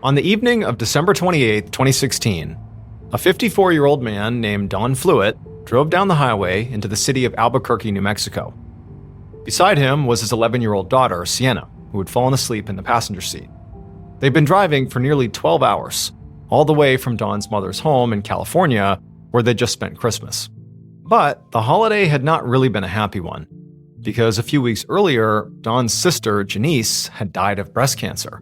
On the evening of December 28, 2016, a 54-year-old man named Don Fluitt drove down the highway into the city of Albuquerque, New Mexico. Beside him was his 11-year-old daughter, Sienna, who had fallen asleep in the passenger seat. They'd been driving for nearly 12 hours, all the way from Don's mother's home in California, where they'd just spent Christmas. But the holiday had not really been a happy one, because a few weeks earlier, Don's sister, Janice, had died of breast cancer.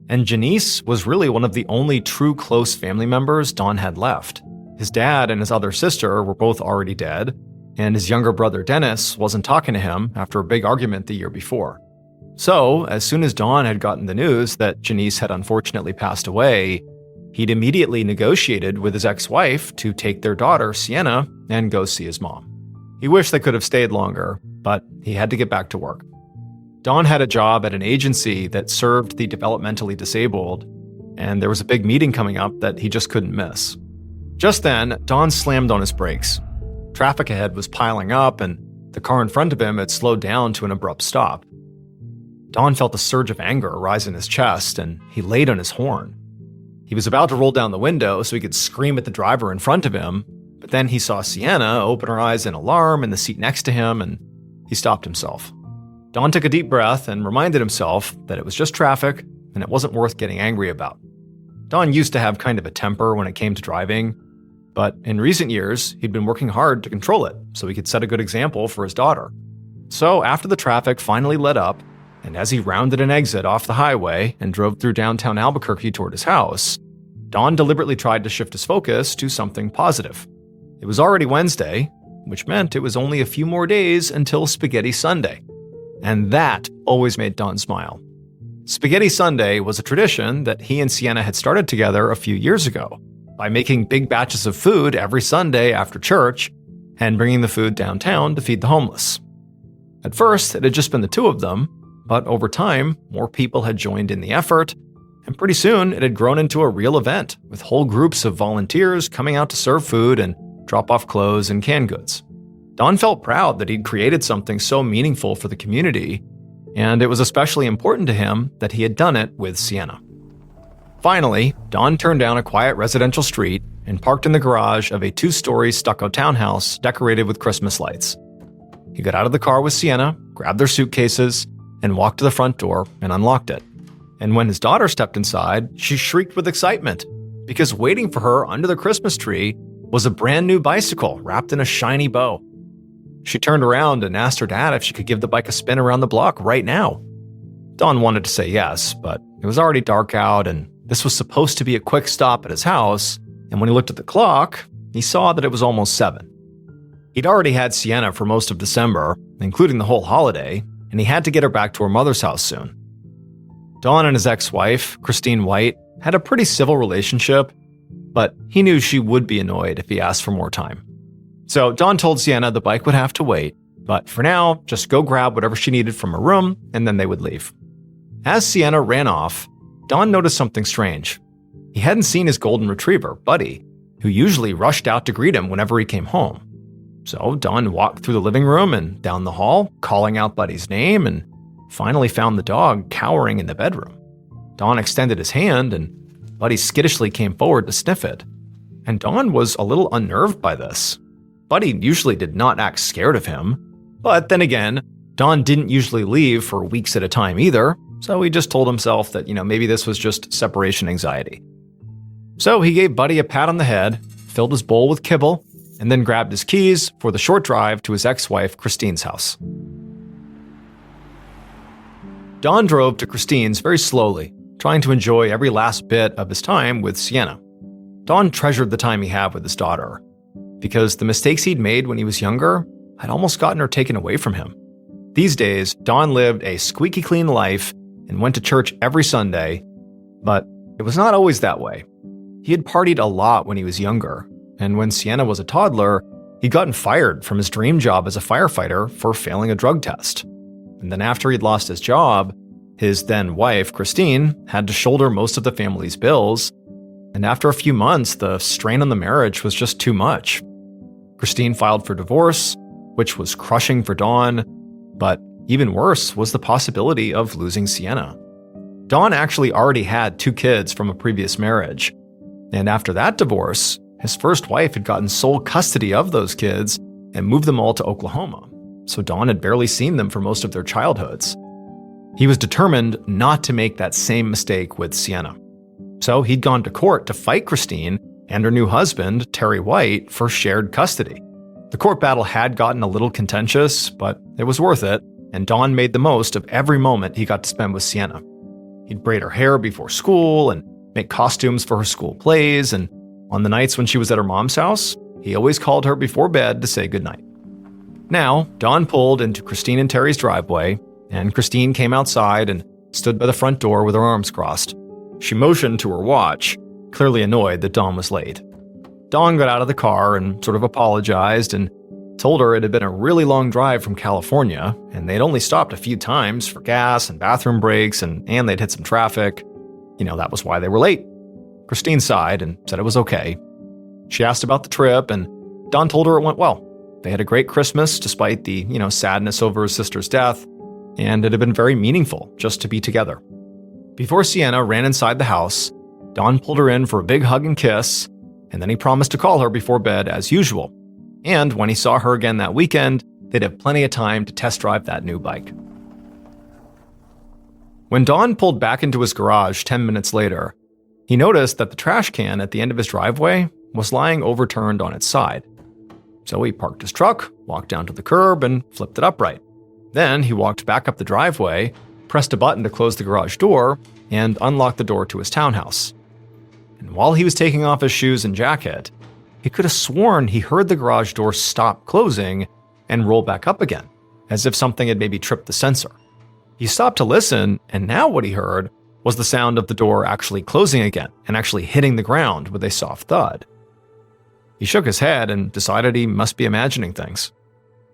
And Janice was really one of the only true close family members Don had left. His dad and his other sister were both already dead, and his younger brother Dennis wasn't talking to him after a big argument the year before. So, as soon as Don had gotten the news that Janice had unfortunately passed away, he'd immediately negotiated with his ex-wife to take their daughter, Sienna, and go see his mom. He wished they could have stayed longer, but he had to get back to work. Don had a job at an agency that served the developmentally disabled, and there was a big meeting coming up that he just couldn't miss. Just then, Don slammed on his brakes. Traffic ahead was piling up, and the car in front of him had slowed down to an abrupt stop. Don felt a surge of anger rise in his chest, and he laid on his horn. He was about to roll down the window so he could scream at the driver in front of him, but then he saw Sienna open her eyes in alarm in the seat next to him, and he stopped himself. Don took a deep breath and reminded himself that it was just traffic and it wasn't worth getting angry about. Don used to have kind of a temper when it came to driving, but in recent years, he'd been working hard to control it so he could set a good example for his daughter. So after the traffic finally let up, and as he rounded an exit off the highway and drove through downtown Albuquerque toward his house, Don deliberately tried to shift his focus to something positive. It was already Wednesday, which meant it was only a few more days until Spaghetti Sunday. And that always made Don smile. Spaghetti Sunday was a tradition that he and Sienna had started together a few years ago by making big batches of food every Sunday after church and bringing the food downtown to feed the homeless. At first, it had just been the two of them, but over time, more people had joined in the effort, and pretty soon it had grown into a real event with whole groups of volunteers coming out to serve food and drop off clothes and canned goods. Don felt proud that he'd created something so meaningful for the community, and it was especially important to him that he had done it with Sienna. Finally, Don turned down a quiet residential street and parked in the garage of a 2-story stucco townhouse decorated with Christmas lights. He got out of the car with Sienna, grabbed their suitcases, and walked to the front door and unlocked it. And when his daughter stepped inside, she shrieked with excitement, because waiting for her under the Christmas tree was a brand new bicycle wrapped in a shiny bow. She turned around and asked her dad if she could give the bike a spin around the block right now. Don wanted to say yes, but it was already dark out, and this was supposed to be a quick stop at his house, and when he looked at the clock, he saw that it was almost 7. He'd already had Sienna for most of December, including the whole holiday, and he had to get her back to her mother's house soon. Don and his ex-wife, Christine White, had a pretty civil relationship, but he knew she would be annoyed if he asked for more time. So Don told Sienna the bike would have to wait, but for now, just go grab whatever she needed from her room, and then they would leave. As Sienna ran off, Don noticed something strange. He hadn't seen his golden retriever, Buddy, who usually rushed out to greet him whenever he came home. So Don walked through the living room and down the hall, calling out Buddy's name, and finally found the dog cowering in the bedroom. Don extended his hand, and Buddy skittishly came forward to sniff it. And Don was a little unnerved by this. Buddy usually did not act scared of him, but then again, Don didn't usually leave for weeks at a time either, so he just told himself that, maybe this was just separation anxiety. So he gave Buddy a pat on the head, filled his bowl with kibble, and then grabbed his keys for the short drive to his ex-wife Christine's house. Don drove to Christine's very slowly, trying to enjoy every last bit of his time with Sienna. Don treasured the time he had with his daughter, because the mistakes he'd made when he was younger had almost gotten her taken away from him. These days, Don lived a squeaky clean life and went to church every Sunday, but it was not always that way. He had partied a lot when he was younger, and when Sienna was a toddler, he'd gotten fired from his dream job as a firefighter for failing a drug test. And then after he'd lost his job, his then wife, Christine, had to shoulder most of the family's bills, and after a few months, the strain on the marriage was just too much. Christine filed for divorce, which was crushing for Don, but even worse was the possibility of losing Sienna. Don actually already had 2 kids from a previous marriage. And after that divorce, his first wife had gotten sole custody of those kids and moved them all to Oklahoma. So Don had barely seen them for most of their childhoods. He was determined not to make that same mistake with Sienna. So he'd gone to court to fight Christine and her new husband, Terry White, for shared custody. The court battle had gotten a little contentious, but it was worth it, and Don made the most of every moment he got to spend with Sienna. He'd braid her hair before school and make costumes for her school plays, and on the nights when she was at her mom's house, he always called her before bed to say goodnight. Now, Don pulled into Christine and Terry's driveway, and Christine came outside and stood by the front door with her arms crossed. She motioned to her watch, clearly annoyed that Don was late. Don got out of the car and sort of apologized and told her it had been a really long drive from California, and they'd only stopped a few times for gas and bathroom breaks, and they'd hit some traffic. That was why they were late. Christine sighed and said it was okay. She asked about the trip, and Don told her it went well. They had a great Christmas despite the, sadness over his sister's death, and it had been very meaningful just to be together. Before Sienna ran inside the house, Don pulled her in for a big hug and kiss, and then he promised to call her before bed as usual. And when he saw her again that weekend, they'd have plenty of time to test drive that new bike. When Don pulled back into his garage 10 minutes later, he noticed that the trash can at the end of his driveway was lying overturned on its side. So he parked his truck, walked down to the curb, and flipped it upright. Then he walked back up the driveway, pressed a button to close the garage door, and unlocked the door to his townhouse. And while he was taking off his shoes and jacket, he could have sworn he heard the garage door stop closing and roll back up again, as if something had maybe tripped the sensor. He stopped to listen, and now what he heard was the sound of the door actually closing again and actually hitting the ground with a soft thud. He shook his head and decided he must be imagining things.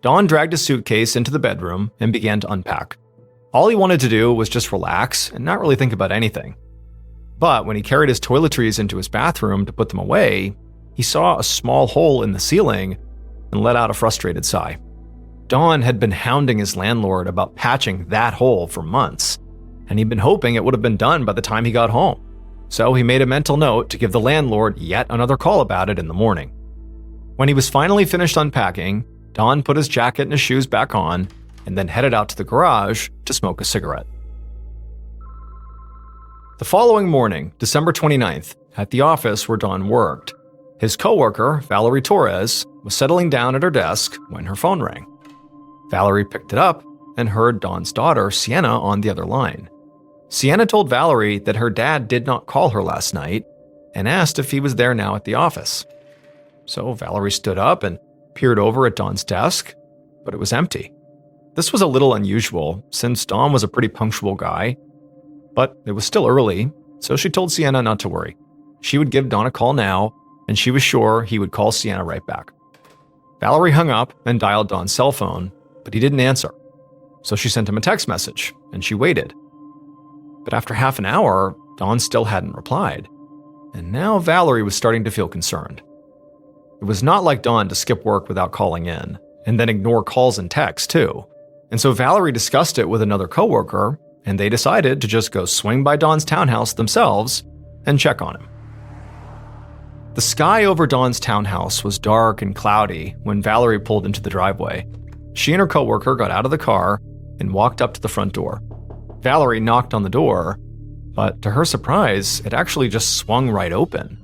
Don dragged his suitcase into the bedroom and began to unpack. All he wanted to do was just relax and not really think about anything. But when he carried his toiletries into his bathroom to put them away, he saw a small hole in the ceiling and let out a frustrated sigh. Don had been hounding his landlord about patching that hole for months, and he'd been hoping it would have been done by the time he got home. So he made a mental note to give the landlord yet another call about it in the morning. When he was finally finished unpacking, Don put his jacket and his shoes back on and then headed out to the garage to smoke a cigarette. The following morning, December 29th, at the office where Don worked, his coworker, Valerie Torres, was settling down at her desk when her phone rang. Valerie picked it up and heard Don's daughter, Sienna, on the other line. Sienna told Valerie that her dad did not call her last night and asked if he was there now at the office. So Valerie stood up and peered over at Don's desk, but it was empty. This was a little unusual since Don was a pretty punctual guy, but it was still early, so she told Sienna not to worry. She would give Don a call now, and she was sure he would call Sienna right back. Valerie hung up and dialed Don's cell phone, but he didn't answer. So she sent him a text message, and she waited. But after half an hour, Don still hadn't replied, and now Valerie was starting to feel concerned. It was not like Don to skip work without calling in, and then ignore calls and texts too. And so Valerie discussed it with another coworker, and they decided to just go swing by Don's townhouse themselves and check on him. The sky over Don's townhouse was dark and cloudy when Valerie pulled into the driveway. She and her coworker got out of the car and walked up to the front door. Valerie knocked on the door, but to her surprise, it actually just swung right open.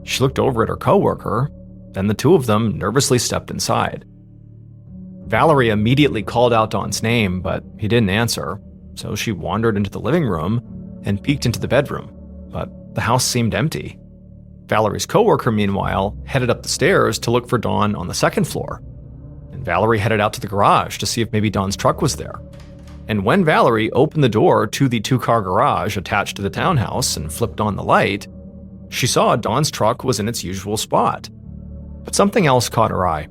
She looked over at her coworker, then the two of them nervously stepped inside. Valerie immediately called out Don's name, but he didn't answer, so she wandered into the living room and peeked into the bedroom, but the house seemed empty. Valerie's coworker, meanwhile, headed up the stairs to look for Don on the second floor, and Valerie headed out to the garage to see if maybe Don's truck was there. And when Valerie opened the door to the two-car garage attached to the townhouse and flipped on the light, she saw Don's truck was in its usual spot. But something else caught her eye.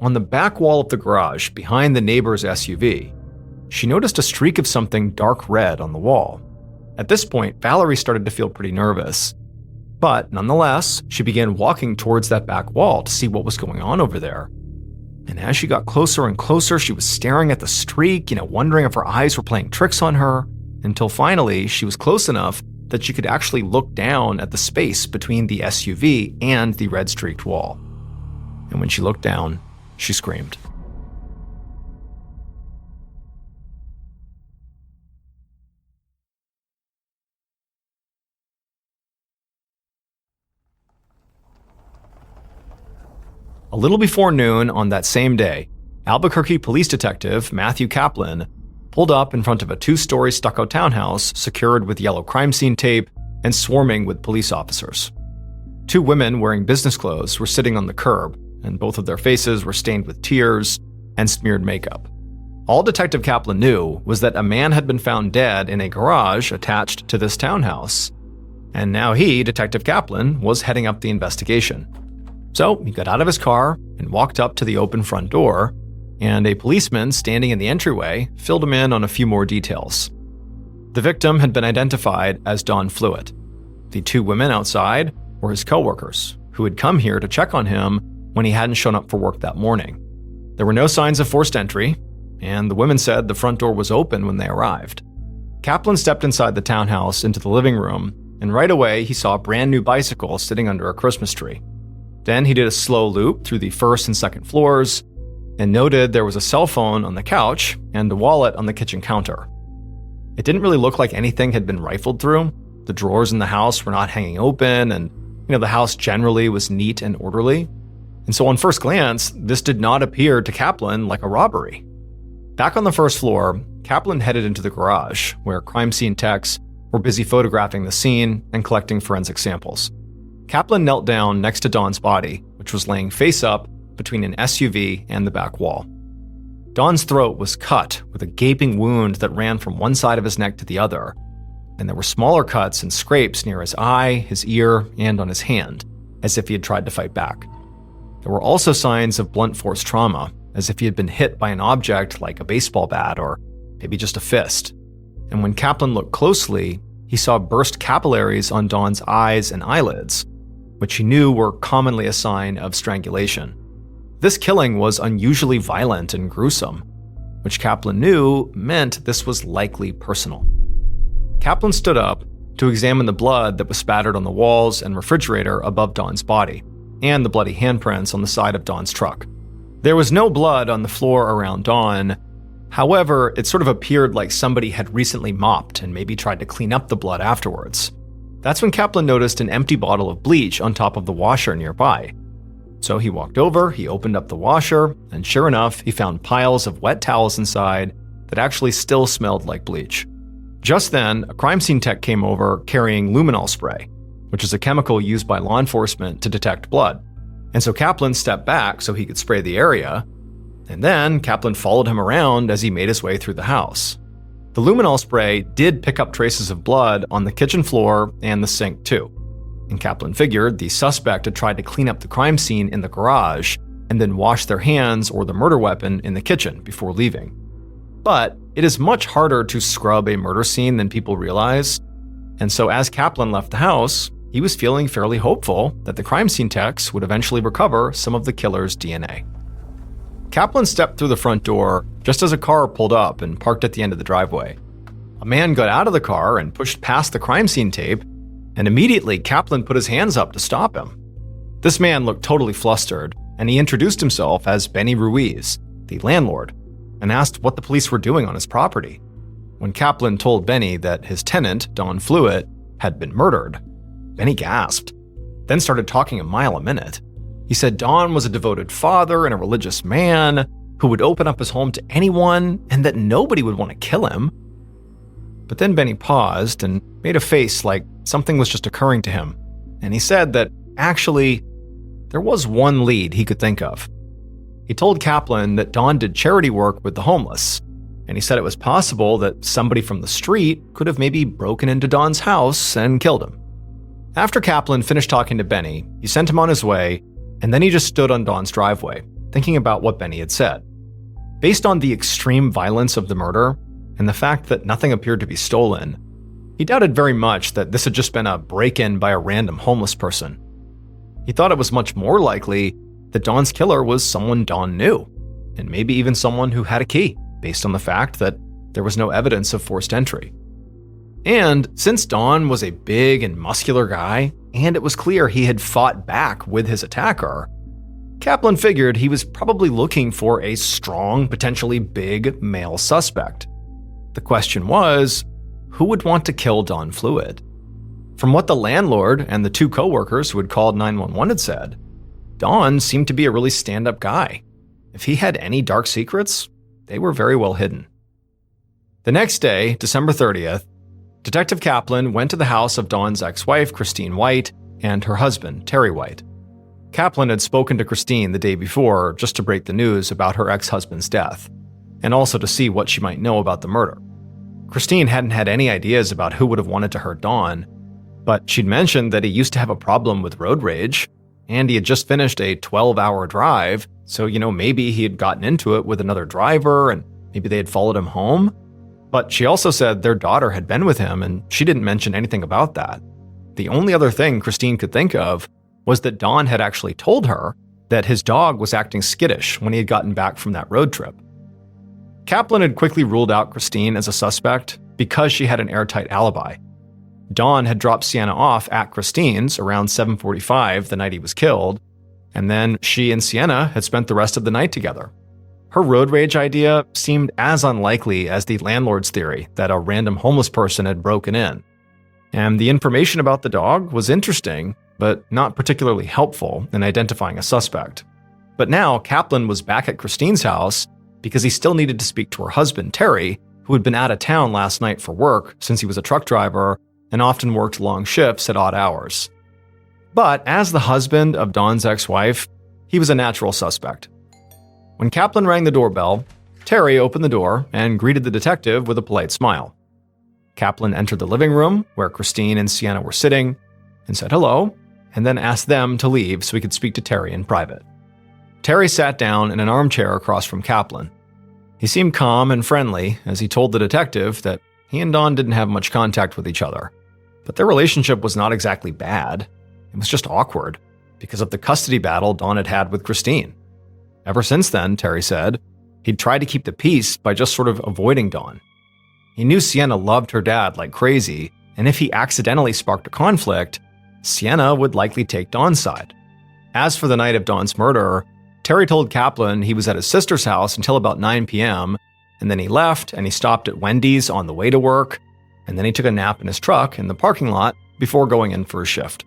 On the back wall of the garage, behind the neighbor's SUV, she noticed a streak of something dark red on the wall. At this point, Valerie started to feel pretty nervous. But nonetheless, she began walking towards that back wall to see what was going on over there. And as she got closer and closer, she was staring at the streak, wondering if her eyes were playing tricks on her. until finally she was close enough that she could actually look down at the space between the SUV and the red-streaked wall. And when she looked down, she screamed. A little before noon on that same day, Albuquerque police detective Matthew Kaplan pulled up in front of a 2-story stucco townhouse secured with yellow crime scene tape and swarming with police officers. 2 women wearing business clothes were sitting on the curb, and both of their faces were stained with tears and smeared makeup. All Detective Kaplan knew was that a man had been found dead in a garage attached to this townhouse, and now he, Detective Kaplan, was heading up the investigation. So he got out of his car and walked up to the open front door, and a policeman standing in the entryway filled him in on a few more details. The victim had been identified as Dawn Fluitt. The 2 women outside were his coworkers, who had come here to check on him when he hadn't shown up for work that morning. There were no signs of forced entry, and the women said the front door was open when they arrived. Kaplan stepped inside the townhouse into the living room, and right away he saw a brand new bicycle sitting under a Christmas tree. Then he did a slow loop through the first and second floors and noted there was a cell phone on the couch and a wallet on the kitchen counter. It didn't really look like anything had been rifled through. The drawers in the house were not hanging open, and the house generally was neat and orderly. And so on first glance, this did not appear to Kaplan like a robbery. Back on the first floor, Kaplan headed into the garage, where crime scene techs were busy photographing the scene and collecting forensic samples. Kaplan knelt down next to Dawn's body, which was laying face up between an SUV and the back wall. Dawn's throat was cut with a gaping wound that ran from one side of his neck to the other, and there were smaller cuts and scrapes near his eye, his ear, and on his hand, as if he had tried to fight back. There were also signs of blunt force trauma, as if he had been hit by an object like a baseball bat or maybe just a fist. And when Kaplan looked closely, he saw burst capillaries on Dawn's eyes and eyelids, which he knew were commonly a sign of strangulation. This killing was unusually violent and gruesome, which Kaplan knew meant this was likely personal. Kaplan stood up to examine the blood that was spattered on the walls and refrigerator above Dawn's body, and the bloody handprints on the side of Dawn's truck. There was no blood on the floor around Dawn. However, it sort of appeared like somebody had recently mopped and maybe tried to clean up the blood afterwards. That's when Kaplan noticed an empty bottle of bleach on top of the washer nearby. So he walked over, he opened up the washer, and sure enough, he found piles of wet towels inside that actually still smelled like bleach. Just then, a crime scene tech came over carrying luminol spray, which is a chemical used by law enforcement to detect blood. And so Kaplan stepped back so he could spray the area, and then Kaplan followed him around as he made his way through the house. The luminol spray did pick up traces of blood on the kitchen floor and the sink too, and Kaplan figured the suspect had tried to clean up the crime scene in the garage and then wash their hands or the murder weapon in the kitchen before leaving. But it is much harder to scrub a murder scene than people realize, and so as Kaplan left the house, he was feeling fairly hopeful that the crime scene techs would eventually recover some of the killer's DNA. Kaplan stepped through the front door just as a car pulled up and parked at the end of the driveway. A man got out of the car and pushed past the crime scene tape, and immediately Kaplan put his hands up to stop him. This man looked totally flustered, and he introduced himself as Benny Ruiz, the landlord, and asked what the police were doing on his property. When Kaplan told Benny that his tenant, Dawn Fluitt, had been murdered, Benny gasped, then started talking a mile a minute. He said Dawn was a devoted father and a religious man who would open up his home to anyone and that nobody would want to kill him. But then Benny paused and made a face like something was just occurring to him, and he said that actually there was one lead he could think of. He told Kaplan that Dawn did charity work with the homeless, and he said it was possible that somebody from the street could have maybe broken into Dawn's house and killed him. After Kaplan finished talking to Benny, he sent him on his way, and then he just stood on Dawn's driveway, thinking about what Benny had said. Based on the extreme violence of the murder, and the fact that nothing appeared to be stolen, he doubted very much that this had just been a break-in by a random homeless person. He thought it was much more likely that Dawn's killer was someone Dawn knew, and maybe even someone who had a key, based on the fact that there was no evidence of forced entry. And since Don was a big and muscular guy, and it was clear he had fought back with his attacker, Kaplan figured he was probably looking for a strong, potentially big male suspect. The question was, who would want to kill Don Fluid? From what the landlord and the two coworkers who had called 911 had said, Don seemed to be a really stand-up guy. If he had any dark secrets, they were very well hidden. The next day, December 30th, Detective Kaplan went to the house of Don's ex-wife, Christine White, and her husband, Terry White. Kaplan had spoken to Christine the day before just to break the news about her ex-husband's death, and also to see what she might know about the murder. Christine hadn't had any ideas about who would have wanted to hurt Don, but she'd mentioned that he used to have a problem with road rage, and he had just finished a 12-hour drive, so maybe he had gotten into it with another driver, and maybe they had followed him home. But she also said their daughter had been with him, and she didn't mention anything about that. The only other thing Christine could think of was that Don had actually told her that his dog was acting skittish when he had gotten back from that road trip. Kaplan had quickly ruled out Christine as a suspect because she had an airtight alibi. Don had dropped Sienna off at Christine's around 7:45 the night he was killed, and then she and Sienna had spent the rest of the night together. Her road rage idea seemed as unlikely as the landlord's theory that a random homeless person had broken in. And the information about the dog was interesting, but not particularly helpful in identifying a suspect. But now Kaplan was back at Christine's house because he still needed to speak to her husband, Terry, who had been out of town last night for work since he was a truck driver and often worked long shifts at odd hours. But as the husband of Don's ex-wife, he was a natural suspect. When Kaplan rang the doorbell, Terry opened the door and greeted the detective with a polite smile. Kaplan entered the living room where Christine and Sienna were sitting and said hello, and then asked them to leave so he could speak to Terry in private. Terry sat down in an armchair across from Kaplan. He seemed calm and friendly as he told the detective that he and Don didn't have much contact with each other, but their relationship was not exactly bad. It was just awkward because of the custody battle Don had had with Christine. Ever since then, Terry said, he'd tried to keep the peace by just sort of avoiding Don. He knew Sienna loved her dad like crazy, and if he accidentally sparked a conflict, Sienna would likely take Don's side. As for the night of Don's murder, Terry told Kaplan he was at his sister's house until about 9 p.m., and then he left and he stopped at Wendy's on the way to work, and then he took a nap in his truck in the parking lot before going in for his shift.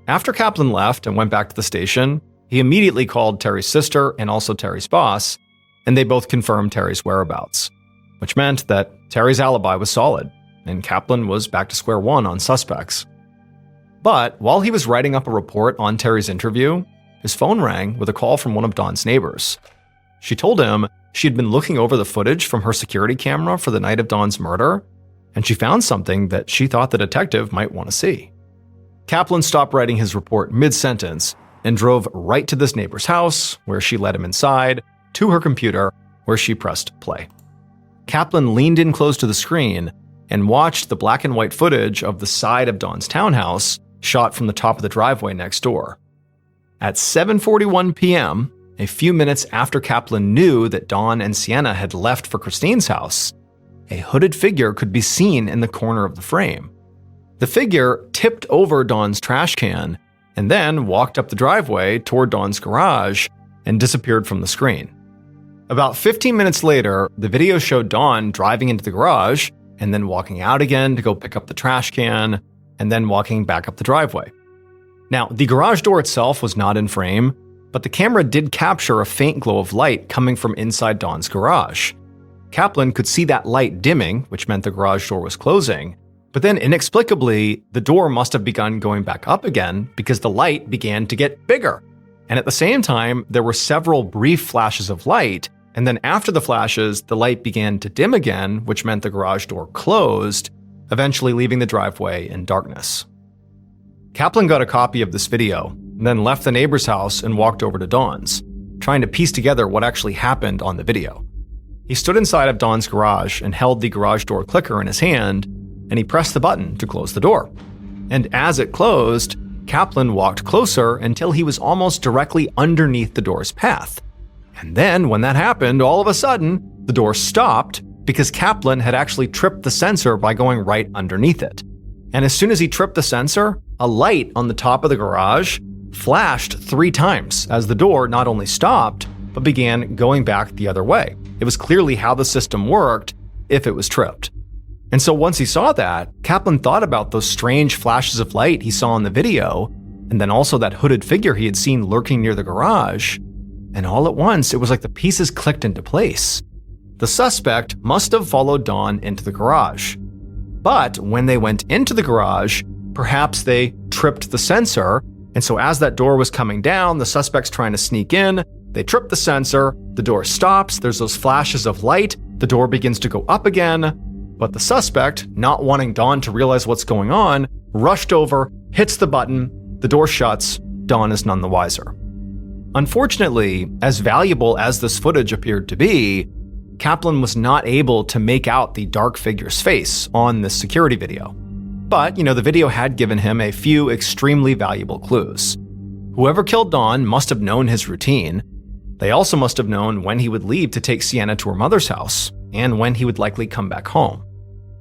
After Kaplan left and went back to the station, he immediately called Terry's sister and also Terry's boss, and they both confirmed Terry's whereabouts, which meant that Terry's alibi was solid, and Kaplan was back to square one on suspects. But while he was writing up a report on Terry's interview, his phone rang with a call from one of Don's neighbors. She told him she had been looking over the footage from her security camera for the night of Don's murder, and she found something that she thought the detective might want to see. Kaplan stopped writing his report mid-sentence and drove right to this neighbor's house, where she led him inside, to her computer, where she pressed play. Kaplan leaned in close to the screen and watched the black and white footage of the side of Don's townhouse shot from the top of the driveway next door. At 7:41 p.m., a few minutes after Kaplan knew that Don and Sienna had left for Christine's house, a hooded figure could be seen in the corner of the frame. The figure tipped over Don's trash can and then walked up the driveway toward Don's garage and disappeared from the screen. About 15 minutes later, the video showed Don driving into the garage and then walking out again to go pick up the trash can and then walking back up the driveway. Now, the garage door itself was not in frame, but the camera did capture a faint glow of light coming from inside Don's garage. Kaplan could see that light dimming, which meant the garage door was closing, but then inexplicably, the door must have begun going back up again because the light began to get bigger. And at the same time, there were several brief flashes of light, and then after the flashes, the light began to dim again, which meant the garage door closed, eventually leaving the driveway in darkness. Kaplan got a copy of this video, and then left the neighbor's house and walked over to Don's, trying to piece together what actually happened on the video. He stood inside of Don's garage and held the garage door clicker in his hand, and he pressed the button to close the door. And as it closed, Kaplan walked closer until he was almost directly underneath the door's path. And then, when that happened, all of a sudden, the door stopped, because Kaplan had actually tripped the sensor by going right underneath it. And as soon as he tripped the sensor, a light on the top of the garage flashed 3 times as the door not only stopped, but began going back the other way. It was clearly how the system worked if it was tripped. And so once he saw that, Kaplan thought about those strange flashes of light he saw in the video, and then also that hooded figure he had seen lurking near the garage. And all at once, it was like the pieces clicked into place. The suspect must have followed Dawn into the garage. But when they went into the garage, perhaps they tripped the sensor, and so as that door was coming down, the suspect's trying to sneak in, they trip the sensor, the door stops, there's those flashes of light, the door begins to go up again, but the suspect, not wanting Dawn to realize what's going on, rushed over, hits the button, the door shuts, Dawn is none the wiser. Unfortunately, as valuable as this footage appeared to be, Kaplan was not able to make out the dark figure's face on this security video. But, the video had given him a few extremely valuable clues. Whoever killed Dawn must have known his routine. They also must have known when he would leave to take Sienna to her mother's house, and when he would likely come back home.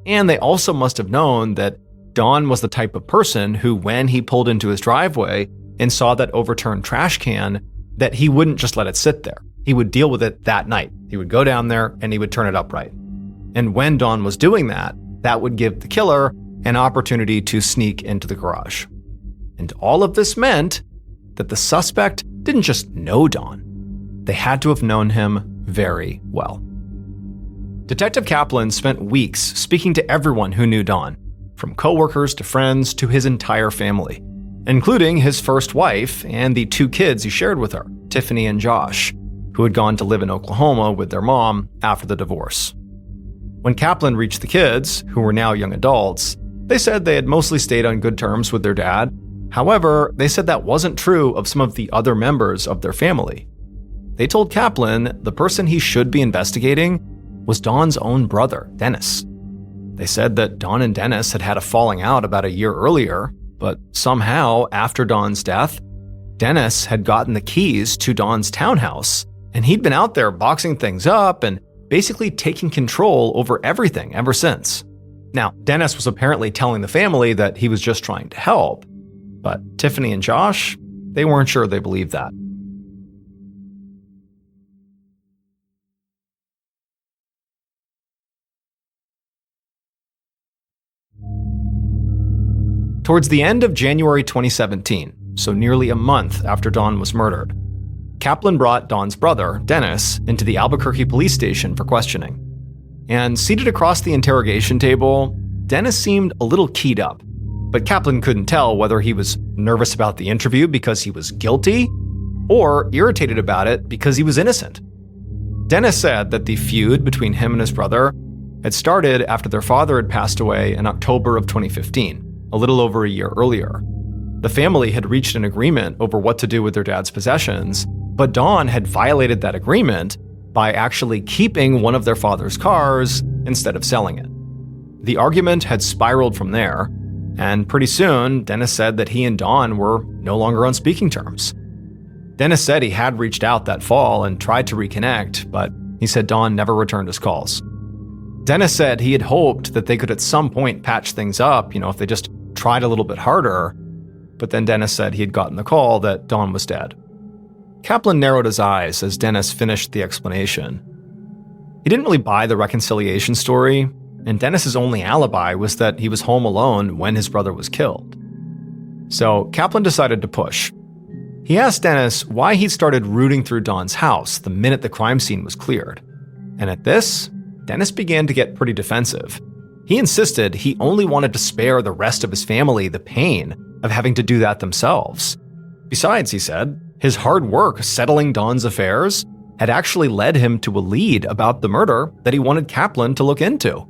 And they also must have known that Dawn was the type of person who, when he pulled into his driveway and saw that overturned trash can, that he wouldn't just let it sit there. He would deal with it that night. He would go down there and he would turn it upright. And when Dawn was doing that, that would give the killer an opportunity to sneak into the garage. And all of this meant that the suspect didn't just know Dawn. They had to have known him very well. Detective Kaplan spent weeks speaking to everyone who knew Dawn, from coworkers to friends to his entire family, including his first wife and the 2 kids he shared with her, Tiffany and Josh, who had gone to live in Oklahoma with their mom after the divorce. When Kaplan reached the kids, who were now young adults, they said they had mostly stayed on good terms with their dad. However, they said that wasn't true of some of the other members of their family. They told Kaplan the person he should be investigating was Dawn's own brother, Dennis. They said that Dawn and Dennis had had a falling out about a year earlier, but somehow, after Dawn's death, Dennis had gotten the keys to Dawn's townhouse, and he'd been out there boxing things up and basically taking control over everything ever since. Now, Dennis was apparently telling the family that he was just trying to help, but Tiffany and Josh, they weren't sure they believed that. Towards the end of January 2017, so nearly a month after Dawn was murdered, Kaplan brought Dawn's brother, Dennis, into the Albuquerque police station for questioning. And seated across the interrogation table, Dennis seemed a little keyed up, but Kaplan couldn't tell whether he was nervous about the interview because he was guilty or irritated about it because he was innocent. Dennis said that the feud between him and his brother had started after their father had passed away in October of 2015. A little over a year earlier. The family had reached an agreement over what to do with their dad's possessions, but Dawn had violated that agreement by actually keeping one of their father's cars instead of selling it. The argument had spiraled from there, and pretty soon, Dennis said that he and Dawn were no longer on speaking terms. Dennis said he had reached out that fall and tried to reconnect, but he said Dawn never returned his calls. Dennis said he had hoped that they could at some point patch things up, if they just tried a little bit harder, but then Dennis said he had gotten the call that Dawn was dead. Kaplan narrowed his eyes as Dennis finished the explanation. He didn't really buy the reconciliation story, and Dennis's only alibi was that he was home alone when his brother was killed. So Kaplan decided to push. He asked Dennis why he'd started rooting through Dawn's house the minute the crime scene was cleared. And at this, Dennis began to get pretty defensive. He insisted he only wanted to spare the rest of his family the pain of having to do that themselves. Besides, he said, his hard work settling Dawn's affairs had actually led him to a lead about the murder that he wanted Kaplan to look into.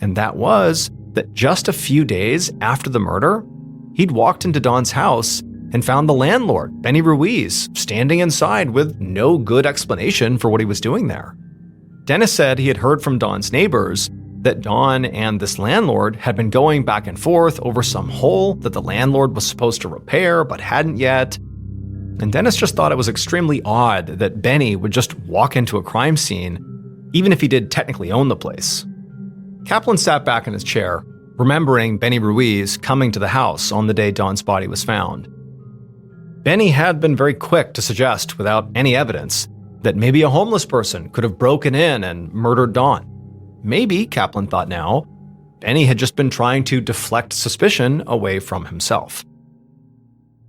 And that was that just a few days after the murder, he'd walked into Dawn's house and found the landlord, Benny Ruiz, standing inside with no good explanation for what he was doing there. Dennis said he had heard from Dawn's neighbors that Dawn and this landlord had been going back and forth over some hole that the landlord was supposed to repair but hadn't yet. And Dennis just thought it was extremely odd that Benny would just walk into a crime scene, even if he did technically own the place. Kaplan sat back in his chair, remembering Benny Ruiz coming to the house on the day Don's body was found. Benny had been very quick to suggest, without any evidence, that maybe a homeless person could have broken in and murdered Don. Maybe, Kaplan thought now, Benny had just been trying to deflect suspicion away from himself.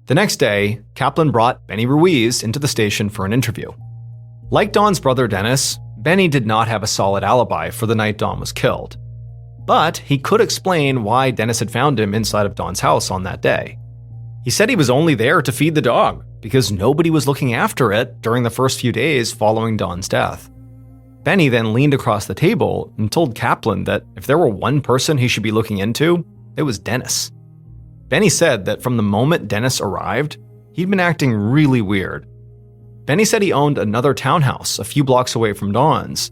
The next day, Kaplan brought Benny Ruiz into the station for an interview. Like Don's brother Dennis, Benny did not have a solid alibi for the night Don was killed. But he could explain why Dennis had found him inside of Don's house on that day. He said he was only there to feed the dog, because nobody was looking after it during the first few days following Don's death. Benny then leaned across the table and told Kaplan that if there were one person he should be looking into, it was Dennis. Benny said that from the moment Dennis arrived, he'd been acting really weird. Benny said he owned another townhouse a few blocks away from Don's,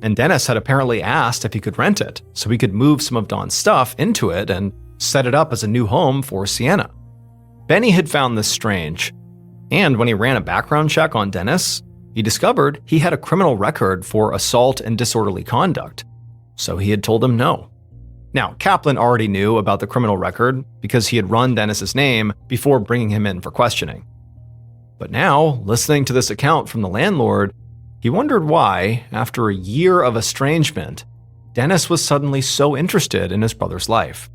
and Dennis had apparently asked if he could rent it so he could move some of Don's stuff into it and set it up as a new home for Sienna. Benny had found this strange, and when he ran a background check on Dennis, he discovered he had a criminal record for assault and disorderly conduct, so he had told him no. Now, Kaplan already knew about the criminal record because he had run Dennis's name before bringing him in for questioning. But now, listening to this account from the landlord, he wondered why, after a year of estrangement, Dennis was suddenly so interested in his brother's life.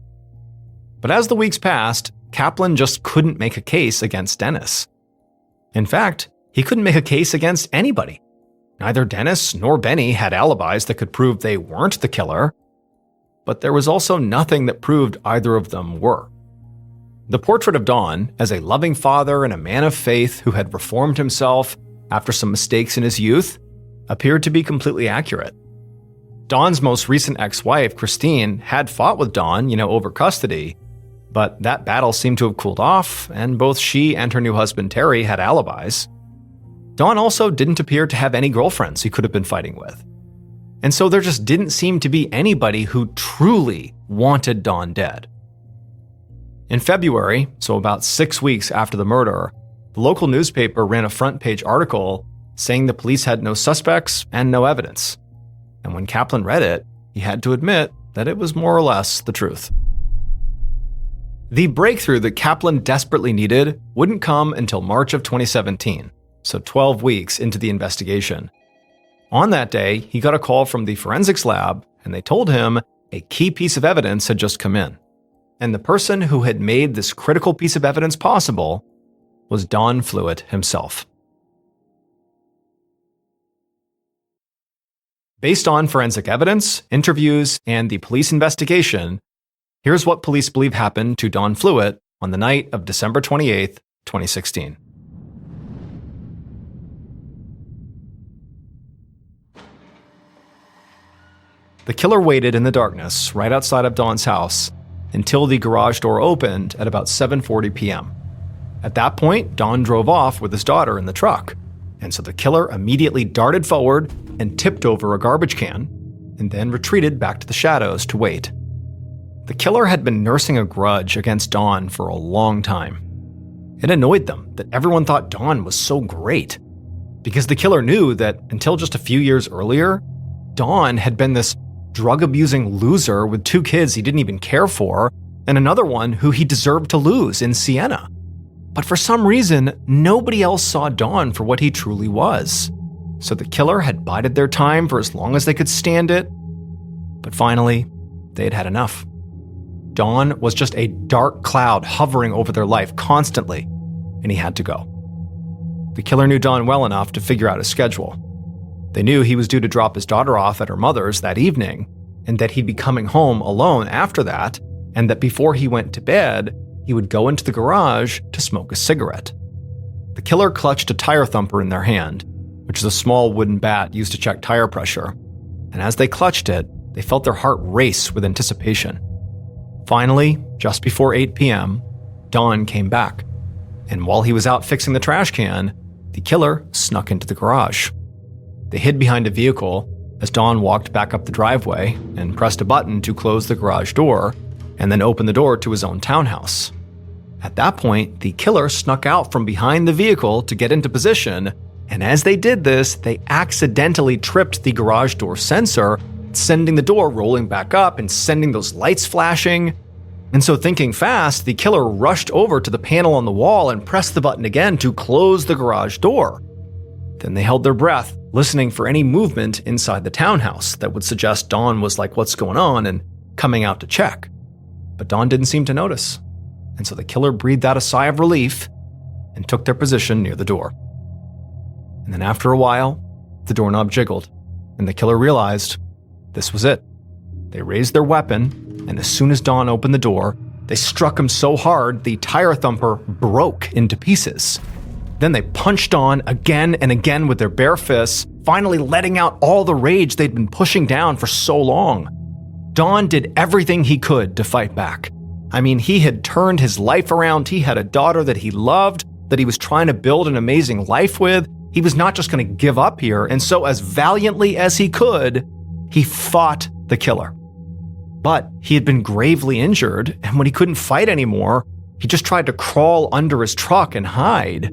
But as the weeks passed, Kaplan just couldn't make a case against Dennis. In fact, he couldn't make a case against anybody. Neither Dennis nor Benny had alibis that could prove they weren't the killer, but there was also nothing that proved either of them were. The portrait of Don as a loving father and a man of faith who had reformed himself after some mistakes in his youth appeared to be completely accurate. Don's most recent ex-wife, Christine, had fought with Don, over custody, but that battle seemed to have cooled off, and both she and her new husband Terry had alibis. Don also didn't appear to have any girlfriends he could have been fighting with. And so there just didn't seem to be anybody who truly wanted Don dead. In February, so about 6 weeks after the murder, the local newspaper ran a front-page article saying the police had no suspects and no evidence. And when Kaplan read it, he had to admit that it was more or less the truth. The breakthrough that Kaplan desperately needed wouldn't come until March of 2017, so 12 weeks into the investigation. On that day, he got a call from the forensics lab, and they told him a key piece of evidence had just come in. And the person who had made this critical piece of evidence possible was Don Fluitt himself. Based on forensic evidence, interviews, and the police investigation, here's what police believe happened to Don Fluitt on the night of December 28, 2016. The killer waited in the darkness right outside of Don's house until the garage door opened at about 7:40 p.m. At that point, Don drove off with his daughter in the truck, and so the killer immediately darted forward and tipped over a garbage can, and then retreated back to the shadows to wait. The killer had been nursing a grudge against Don for a long time. It annoyed them that everyone thought Don was so great, because the killer knew that until just a few years earlier, Don had been this drug-abusing loser with 2 kids he didn't even care for, and another one who he deserved to lose in Sienna. But for some reason, nobody else saw Don for what he truly was. So the killer had bided their time for as long as they could stand it, but finally, they had had enough. Don was just a dark cloud hovering over their life constantly, and he had to go. The killer knew Don well enough to figure out his schedule. They knew he was due to drop his daughter off at her mother's that evening, and that he'd be coming home alone after that, and that before he went to bed, he would go into the garage to smoke a cigarette. The killer clutched a tire thumper in their hand, which is a small wooden bat used to check tire pressure, and as they clutched it, they felt their heart race with anticipation. Finally, just before 8 p.m., Don came back, and while he was out fixing the trash can, the killer snuck into the garage. They hid behind a vehicle as Don walked back up the driveway and pressed a button to close the garage door, and then opened the door to his own townhouse. At that point, the killer snuck out from behind the vehicle to get into position And as they did this, they accidentally tripped the garage door sensor, sending the door rolling back up and sending those lights flashing. And so, thinking fast, the killer rushed over to the panel on the wall and pressed the button again to close the garage door. Then they held their breath, listening for any movement inside the townhouse that would suggest Dawn was like, "What's going on?" and coming out to check. But Dawn didn't seem to notice. And so the killer breathed out a sigh of relief and took their position near the door. And then after a while, the doorknob jiggled, and the killer realized this was it. They raised their weapon, and as soon as Dawn opened the door, they struck him so hard the tire thumper broke into pieces. Then they punched Dawn again and again with their bare fists, finally letting out all the rage they'd been pushing down for so long. Dawn did everything he could to fight back. I mean, he had turned his life around. He had a daughter that he loved, that he was trying to build an amazing life with. He was not just going to give up here, and so as valiantly as he could, he fought the killer. But he had been gravely injured, and when he couldn't fight anymore, he just tried to crawl under his truck and hide.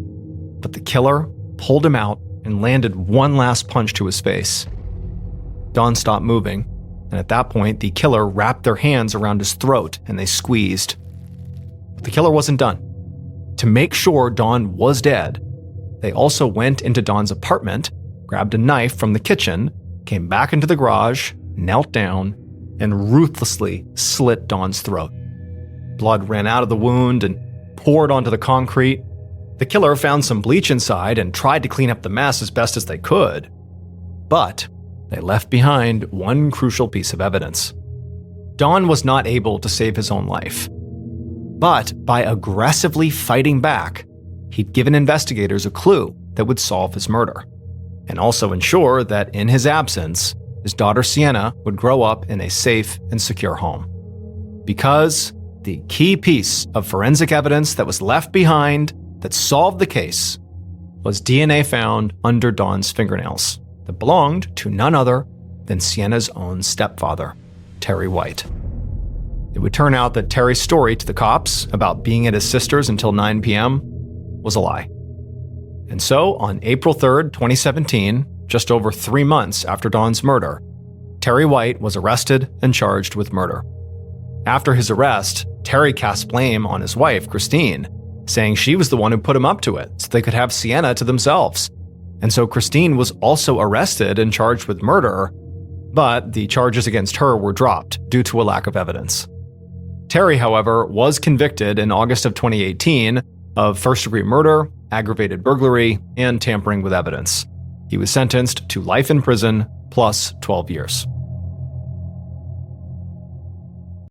But the killer pulled him out and landed one last punch to his face. Dawn stopped moving, and at that point, the killer wrapped their hands around his throat and they squeezed. But the killer wasn't done. To make sure Dawn was dead, they also went into Dawn's apartment, grabbed a knife from the kitchen, came back into the garage, knelt down, and ruthlessly slit Dawn's throat. Blood ran out of the wound and poured onto the concrete. The killer found some bleach inside and tried to clean up the mess as best as they could. But they left behind one crucial piece of evidence. Dawn was not able to save his own life. But by aggressively fighting back, he'd given investigators a clue that would solve his murder, and also ensure that in his absence, his daughter Sienna would grow up in a safe and secure home. Because the key piece of forensic evidence that was left behind that solved the case was DNA found under Dawn's fingernails that belonged to none other than Sienna's own stepfather, Terry White. It would turn out that Terry's story to the cops about being at his sister's until 9 p.m. was a lie. And so, on April 3rd, 2017, just over 3 months after Dawn's murder, Terry White was arrested and charged with murder. After his arrest, Terry cast blame on his wife, Christine, saying she was the one who put him up to it so they could have Sienna to themselves. And so Christine was also arrested and charged with murder, but the charges against her were dropped due to a lack of evidence. Terry, however, was convicted in August of 2018 of first-degree murder, aggravated burglary, and tampering with evidence. He was sentenced to life in prison plus 12 years.